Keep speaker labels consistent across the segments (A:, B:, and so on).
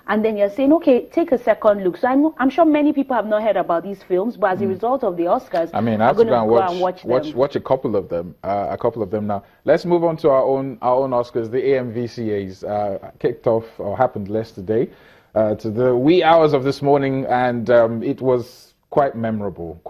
A: and then you're saying, okay, take a second look. So I'm sure many people have not heard about these films, but as a result of the Oscars,
B: I mean, I have to go and watch a couple of them. Now. Let's move on to our own Oscars. The AMVCAs kicked off or happened yesterday to the wee hours of this morning, and it was quite memorable.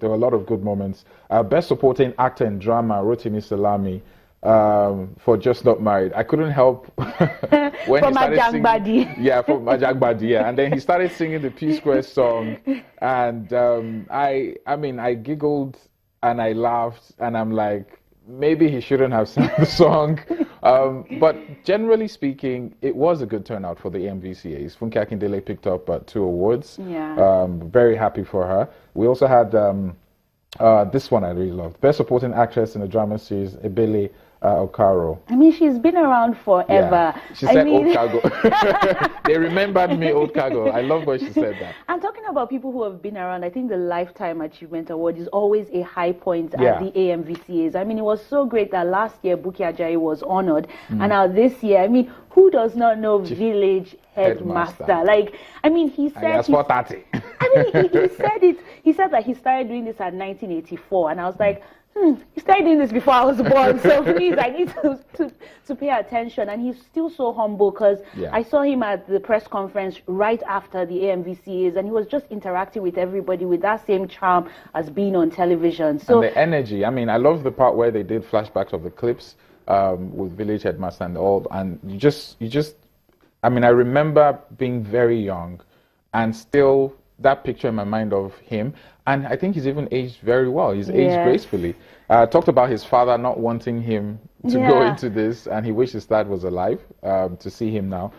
B: There were a lot of good moments. Best Supporting Actor in Drama, Rotimi Salami, for Just Not Married. I couldn't help when
A: from Ajangbadi.
B: Yeah, from Ajangbadi. Yeah, and then he started singing the P-Square song, and I giggled and I laughed, and I'm like, maybe he shouldn't have sang the song. But generally speaking, it was a good turnout for the AMVCAs. Funke Akindele picked up 2 awards.
A: Yeah.
B: Very happy for her. We also had this one I really loved. Best Supporting Actress in a Drama Series, Ebele Okaro.
A: I mean, she's been around forever.
B: Yeah. She said Old Cargo. They remembered me, Old Cargo. I love when she said that.
A: And talking about people who have been around, I think the Lifetime Achievement Award is always a high point at the AMVCAs. I mean, it was so great that last year Buki Ajayi was honored. And now this year, I mean, who does not know Village Headmaster? Like, I mean, he said...
B: That's 4:30.
A: I mean, he said it. He said that he started doing this at 1984. And I was like... he started doing this before I was born, so please, I need to pay attention. And he's still so humble, because I saw him at the press conference right after the AMVCAs, and he was just interacting with everybody with that same charm as being on television. So
B: and the energy. I mean, I love the part where they did flashbacks of the clips with Village Headmaster and all, and you just. I mean, I remember being very young, and still that picture in my mind of him. And I think he's even aged very well. He's aged gracefully. Talked about his father not wanting him to go into this, and he wished his dad was alive to see him now.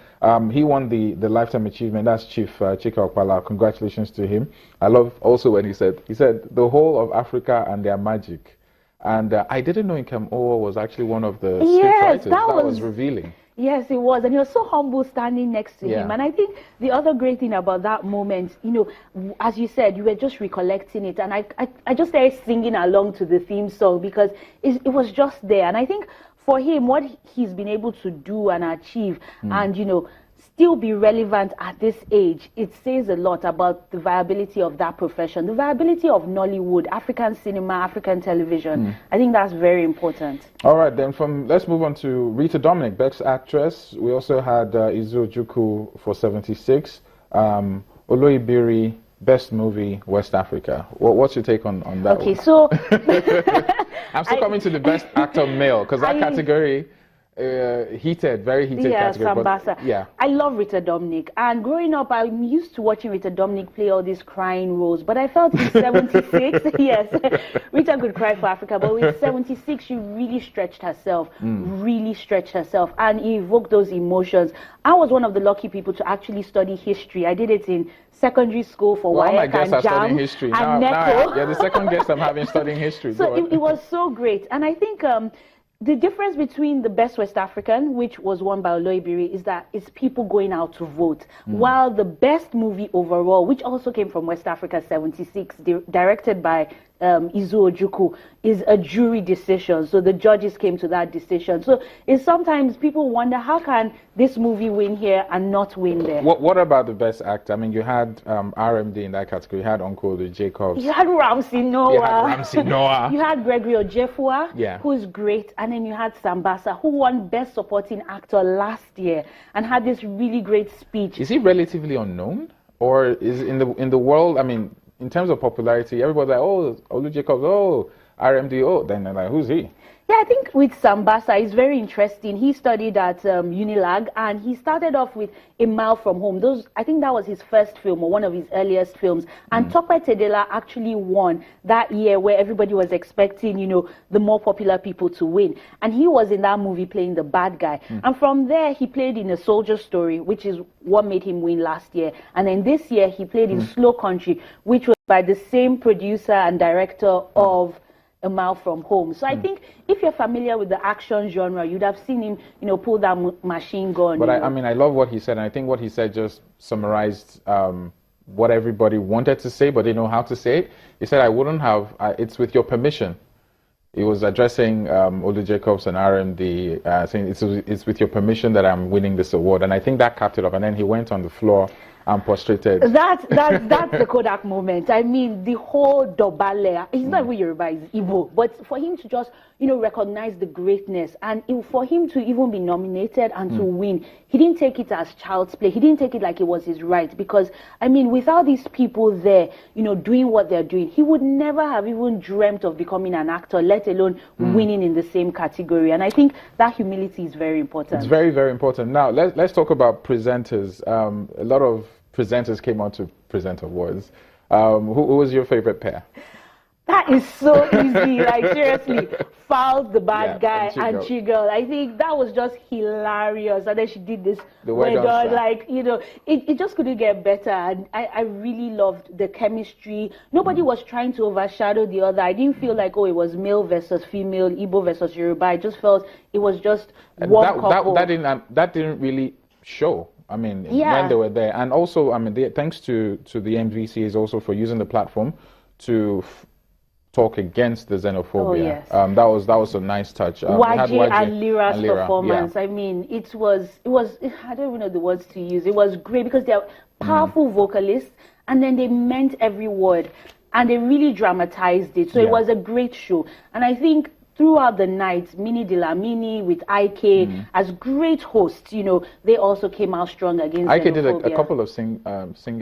B: He won the Lifetime Achievement. That's Chief Chika Okpala. Congratulations to him. I love also when he said the whole of Africa and their magic. And I didn't know Nkem Owo was actually one of the scriptwriters. That was revealing.
A: Yes, it was. And he was so humble standing next to him. And I think the other great thing about that moment, you know, as you said, you were just recollecting it. And I just started singing along to the theme song, because it was just there. And I think for him, what he's been able to do and achieve and, you know, still be relevant at this age, it says a lot about the viability of that profession, the viability of Nollywood, African cinema, African television. I think that's very important.
B: All right, then let's move on to Rita Dominic, Best Actress. We also had Izu Ojukwu for 76. Oloibiri, Best Movie, West Africa. What's your take on that?
A: Okay, so
B: I'm still coming to the Best Actor Male, because that category. Very heated category. But,
A: I love Rita Dominic, and growing up I'm used to watching Rita Dominic play all these crying roles, but I felt in 76 yes, Rita could cry for Africa, but with 76 she really stretched herself, and evoked those emotions. I was one of the lucky people to actually study history. I did it in secondary school for WAEC and JAM
B: history.
A: And
B: now, you're the second guest I'm having studying history.
A: So it was so great, and I think the difference between the Best West African, which was won by Oloibiri, is that it's people going out to vote. While the Best Movie overall, which also came from West Africa 76, directed by Izu Ojukwu, is a jury decision. So the judges came to that decision. So it's sometimes people wonder, how can this movie win here and not win there?
B: What about the Best Actor? I mean, you had RMD in that category. You had Uncle Jacobs.
A: You had Ramsey Noah.
B: You
A: had Gregory Ojefua, who's great. And then you had Sambasa, who won Best Supporting Actor last year and had this really great speech.
B: Is he relatively unknown? Or is in the world, I mean, in terms of popularity, everybody's like, oh, Olu Jacobs, oh, RMD, oh, then they're like, who's he?
A: Yeah, I think with Sambasa, it's very interesting. He studied at Unilag, and he started off with A Mile From Home. I think that was his first film, or one of his earliest films. And Tope Tedela actually won that year, where everybody was expecting, you know, the more popular people to win. And he was in that movie playing the bad guy. And from there, he played in A Soldier Story, which is what made him win last year. And then this year, he played in Slow Country, which was by the same producer and director of A Mile From Home. So I think if you're familiar with the action genre, you'd have seen him, you know, pull that machine gun.
B: But I mean, I love what he said, and I think what he said just summarized what everybody wanted to say, but they know how to say it. He said, I wouldn't have, it's with your permission. he was addressing Olu Jacobs and RMD, saying it's with your permission that I'm winning this award. And I think that capped it up. And then he went on the floor and prostrated.
A: That's the Kodak moment. I mean, the whole Dobale, he's not even Yoruba, he's Igbo. But for him to just, recognize the greatness, and for him to even be nominated and to win, he didn't take it as child's play. He didn't take it like it was his right. Because, I mean, without these people there, doing what they're doing, he would never have even dreamt of becoming an actor, let alone winning in the same category. And I think that humility is very important.
B: It's very, very important. Now, let's talk about presenters. A lot of presenters came on to present awards. Who was your favorite pair?
A: That is so easy. Like, seriously, Fowles, the bad guy, and Chigirl. I think that was just hilarious. And then she did this. Like, it just couldn't get better. And I really loved the chemistry. Nobody was trying to overshadow the other. I didn't feel like, it was male versus female, Igbo versus Yoruba. I just felt it was just one couple.
B: That didn't really show. I mean, when they were there. And also, I mean, thanks to the AMVCA also for using the platform to talk against the xenophobia.
A: Oh, yes.
B: That was a nice touch.
A: Waji and Lyra's performance. Yeah. I mean, it was, I don't even know the words to use. It was great because they're powerful vocalists, and then they meant every word, and they really dramatized it. So it was a great show. And I think throughout the night, Minnie Delamini with IK as great hosts, they also came out strong against
B: IK did a couple of singing. I was like,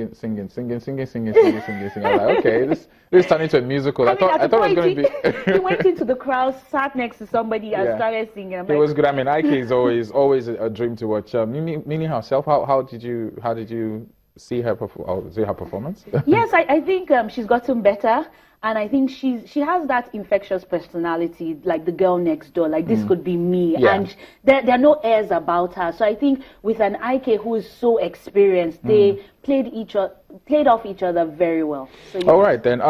B: okay, this turned into a musical. I thought it was going to be.
A: He went into the crowd, sat next to somebody, and started singing. It
B: was good. I mean, IK is always a dream to watch. Minnie herself, how did you see her performance?
A: Yes, I think she's gotten better. And I think she has that infectious personality, like the girl next door, like this could be me. Yeah. And there are no airs about her. So I think with an IK who is so experienced, they played off each other very well. So, yes.
B: All right, then.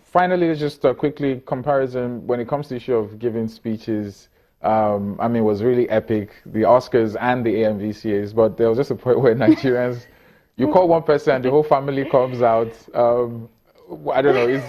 B: Finally, just a quickly comparison when it comes to the issue of giving speeches. I mean, it was really epic, the Oscars and the AMVCAs, but there was just a point where Nigerians, you call one person and the whole family comes out. I don't know.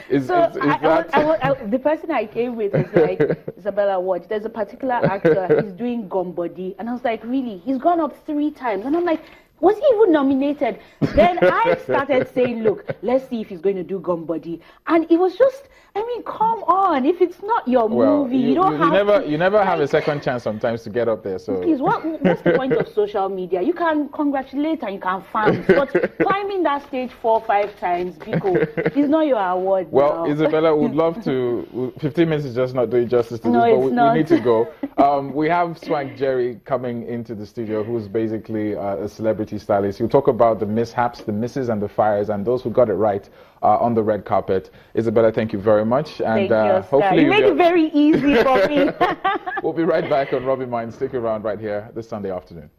A: The person I came with is like, Isabella, watch. There's a particular actor. He's doing Gombody, and I was like, really? He's gone up 3 times, and I'm like, was he even nominated? Then I started saying, look, let's see if he's going to do Gombody, and it was just. I mean, come on! If it's not your movie, you don't have.
B: You never have a second chance sometimes to get up there. So
A: please, what's the point of social media? You can congratulate and you can fan, but climbing that stage 4 or 5 times, because it's not your award.
B: Well,
A: now.
B: Isabella would love to. 15 minutes is just not doing justice to this, but we need to go. We have Swag Jerry coming into the studio, who's basically a celebrity stylist. He'll talk about the mishaps, the misses, and the fires, and those who got it right on the red carpet. Isabella, thank you very much. And hopefully
A: you made it very easy for me.
B: We'll be right back on Rubbin Mind. Stick around right here this Sunday afternoon.